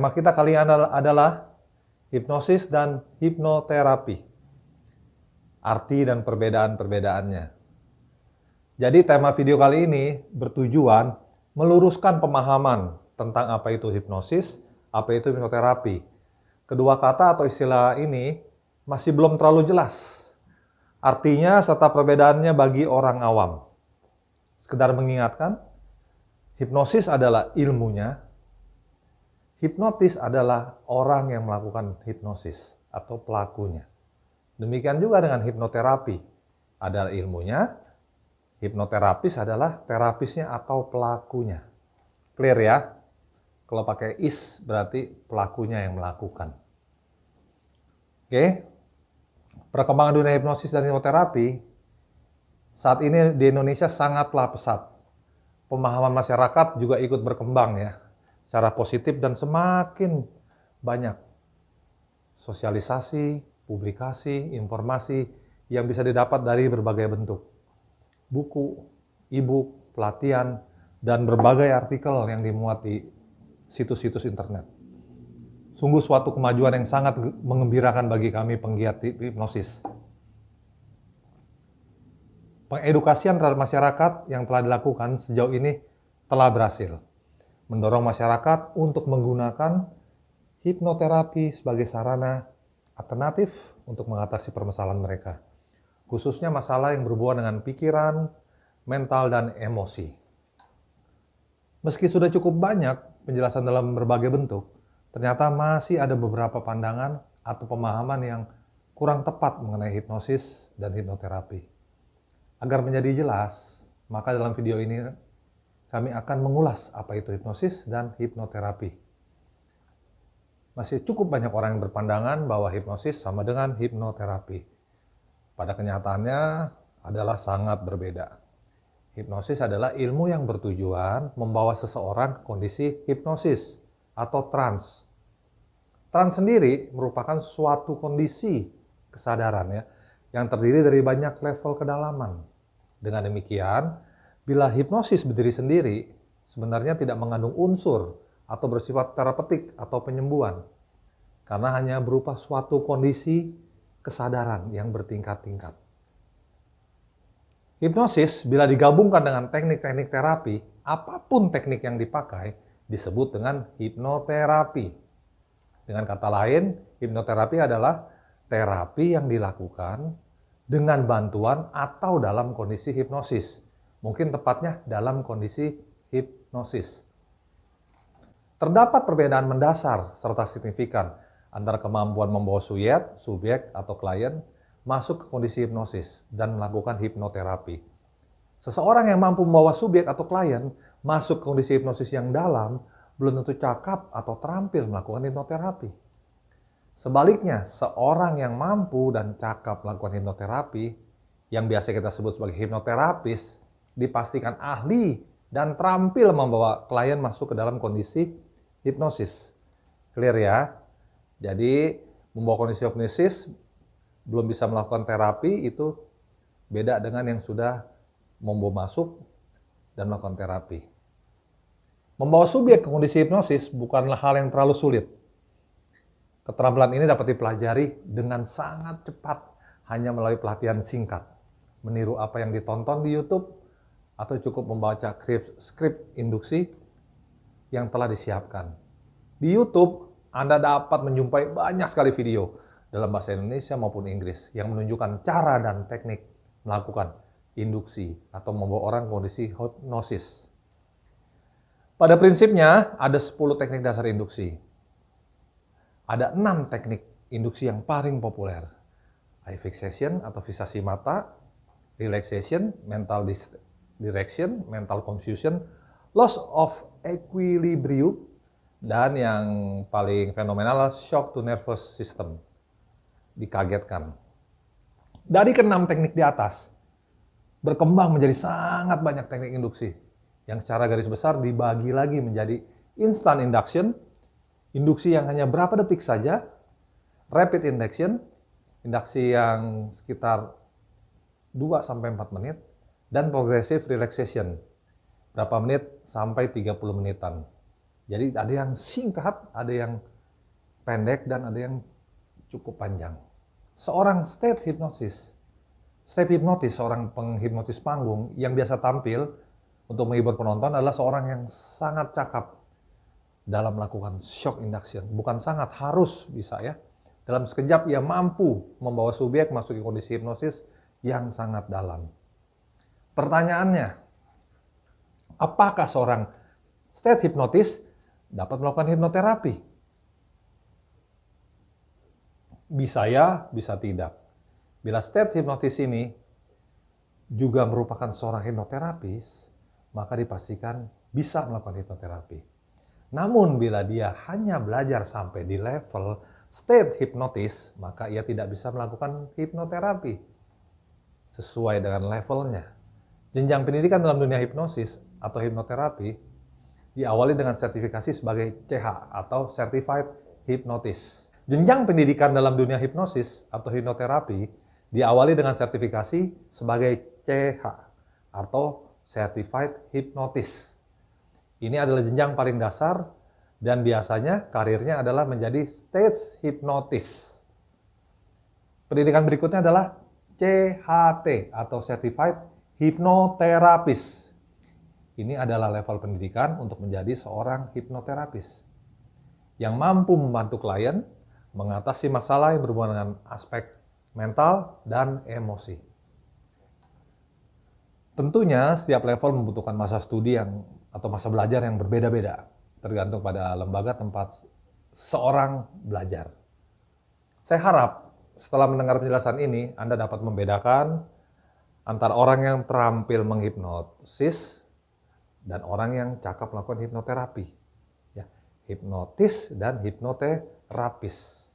Tema kita kali ini adalah hipnosis dan hipnoterapi. Arti dan perbedaan-perbedaannya. Jadi tema video kali ini bertujuan meluruskan pemahaman tentang apa itu hipnosis, apa itu hipnoterapi. Kedua kata atau istilah ini masih belum terlalu jelas artinya serta perbedaannya bagi orang awam. Sekedar mengingatkan, hipnosis adalah ilmunya, hipnotis adalah orang yang melakukan hipnosis atau pelakunya. Demikian juga dengan hipnoterapi, adalah ilmunya, hipnoterapis adalah terapisnya atau pelakunya. Clear ya? Kalau pakai is berarti pelakunya yang melakukan. Oke? Perkembangan dunia hipnosis dan hipnoterapi saat ini di Indonesia sangatlah pesat. Pemahaman masyarakat juga ikut berkembang ya, secara positif dan semakin banyak sosialisasi, publikasi, informasi yang bisa didapat dari berbagai bentuk. Buku, e-book, pelatihan, dan berbagai artikel yang dimuat di situs-situs internet. Sungguh suatu kemajuan yang sangat mengembirakan bagi kami penggiat hipnosis. Pengedukasian terhadap masyarakat yang telah dilakukan sejauh ini telah berhasil mendorong masyarakat untuk menggunakan hipnoterapi sebagai sarana alternatif untuk mengatasi permasalahan mereka, khususnya masalah yang berhubungan dengan pikiran, mental, dan emosi. Meski sudah cukup banyak penjelasan dalam berbagai bentuk, ternyata masih ada beberapa pandangan atau pemahaman yang kurang tepat mengenai hipnosis dan hipnoterapi. Agar menjadi jelas, maka dalam video ini kami akan mengulas apa itu hipnosis dan hipnoterapi. Masih cukup banyak orang yang berpandangan bahwa hipnosis sama dengan hipnoterapi. Pada kenyataannya adalah sangat berbeda. Hipnosis adalah ilmu yang bertujuan membawa seseorang ke kondisi hipnosis atau trans. Trans sendiri merupakan suatu kondisi kesadaran ya, yang terdiri dari banyak level kedalaman. Dengan demikian, bila hipnosis berdiri sendiri, sebenarnya tidak mengandung unsur atau bersifat terapeutik atau penyembuhan, karena hanya berupa suatu kondisi kesadaran yang bertingkat-tingkat. Hipnosis bila digabungkan dengan teknik-teknik terapi, apapun teknik yang dipakai disebut dengan hipnoterapi. Dengan kata lain, hipnoterapi adalah terapi yang dilakukan dengan bantuan atau dalam kondisi hipnosis. Mungkin tepatnya dalam kondisi hipnosis. Terdapat perbedaan mendasar serta signifikan antara kemampuan membawa subjek atau klien masuk ke kondisi hipnosis dan melakukan hipnoterapi. Seseorang yang mampu membawa subjek atau klien masuk ke kondisi hipnosis yang dalam belum tentu cakap atau terampil melakukan hipnoterapi. Sebaliknya, seorang yang mampu dan cakap melakukan hipnoterapi, yang biasa kita sebut sebagai hipnoterapis, dipastikan ahli dan terampil membawa klien masuk ke dalam kondisi hipnosis. Clear ya? Jadi, membawa kondisi hipnosis belum bisa melakukan terapi itu beda dengan yang sudah membawa masuk dan melakukan terapi. Membawa subjek ke kondisi hipnosis bukanlah hal yang terlalu sulit. Keterampilan ini dapat dipelajari dengan sangat cepat hanya melalui pelatihan singkat, meniru apa yang ditonton di YouTube, atau cukup membaca skrip induksi yang telah disiapkan. Di YouTube, Anda dapat menjumpai banyak sekali video dalam bahasa Indonesia maupun Inggris yang menunjukkan cara dan teknik melakukan induksi atau membawa orang kondisi hipnosis. Pada prinsipnya, ada 10 teknik dasar induksi. Ada 6 teknik induksi yang paling populer. Eye fixation atau fiksasi mata, relaxation, mental direction, mental confusion, loss of equilibrium, dan yang paling fenomenal shock to nervous system, dikagetkan. Dari ke-6 teknik di atas, berkembang menjadi sangat banyak teknik induksi, yang secara garis besar dibagi lagi menjadi instant induction, induksi yang hanya berapa detik saja, rapid induction, induksi yang sekitar 2-4 menit, dan progressive relaxation, berapa menit sampai 30 menitan. Jadi ada yang singkat, ada yang pendek, dan ada yang cukup panjang. Seorang state hipnosis, seorang penghipnotis panggung yang biasa tampil untuk menghibur penonton adalah seorang yang sangat cakap dalam melakukan shock induction. Bukan sangat, harus bisa ya. Dalam sekejap ia mampu membawa subjek masuk ke kondisi hipnosis yang sangat dalam. Pertanyaannya, apakah seorang state hipnotis dapat melakukan hipnoterapi? Bisa ya, bisa tidak. Bila state hipnotis ini juga merupakan seorang hipnoterapis, maka dipastikan bisa melakukan hipnoterapi. Namun bila dia hanya belajar sampai di level state hipnotis, maka ia tidak bisa melakukan hipnoterapi sesuai dengan levelnya. Jenjang pendidikan dalam dunia hipnosis atau hipnoterapi diawali dengan sertifikasi sebagai CH atau Certified Hypnotist. Jenjang pendidikan dalam dunia hipnosis atau hipnoterapi diawali dengan sertifikasi sebagai CH atau Certified Hypnotist. Ini adalah jenjang paling dasar dan biasanya karirnya adalah menjadi stage hypnotist. Pendidikan berikutnya adalah CHT atau Certified Hypnotherapist. Ini adalah level pendidikan untuk menjadi seorang hipnoterapis yang mampu membantu klien mengatasi masalah yang berhubungan dengan aspek mental dan emosi. Tentunya setiap level membutuhkan masa studi atau masa belajar yang berbeda-beda, tergantung pada lembaga tempat seorang belajar. Saya harap setelah mendengar penjelasan ini, Anda dapat membedakan antara orang yang terampil menghipnosis dan orang yang cakap melakukan hipnoterapi. Ya, hipnotis dan hipnoterapis.